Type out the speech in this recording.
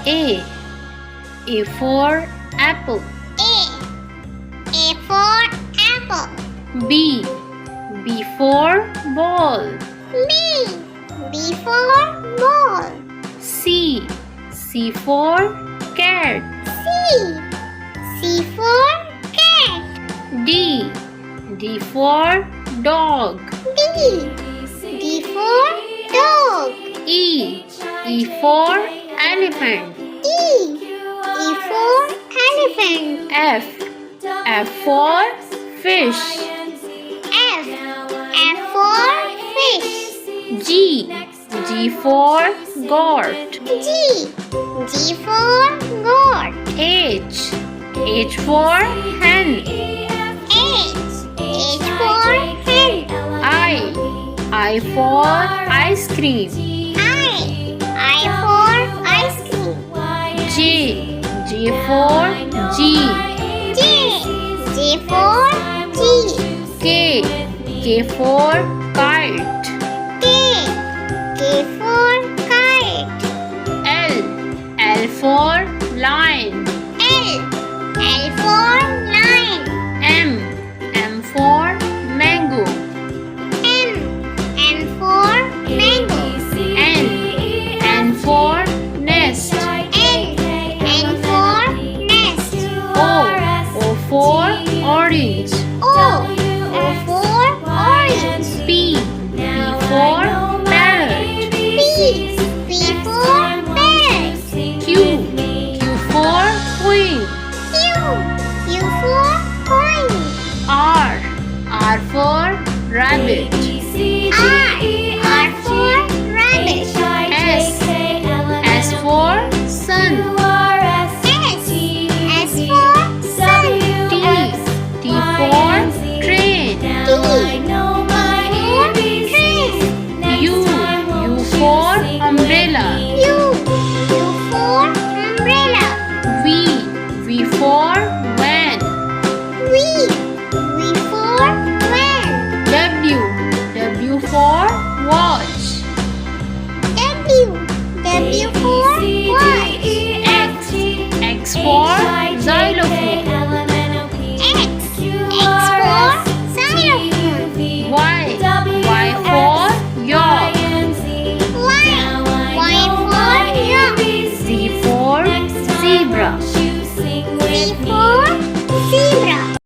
A. A for apple. A for apple. B. B for ball. B for ball. C. C for cat. C for cat. D. D for dog. D for dog. E. E for elephant. E for elephant. F. F for fish. F for fish. G. G for goat. G for goat. H. H for hen. H for hen. I for ice cream. I for ice cream. J. J for G. J for G. K. K for kite. K for kite. L. L for lion. L for lion. M. M for mango. M for mango. N for nest. N for nest. O for orange. O for orange. P for parrot. P for parrot. Q for queen. Q for coin. R for rabbit. R for rabbit. S for sun. S for sun. T for train. U for umbrella. U for umbrella. V for van. V for van. W for watch.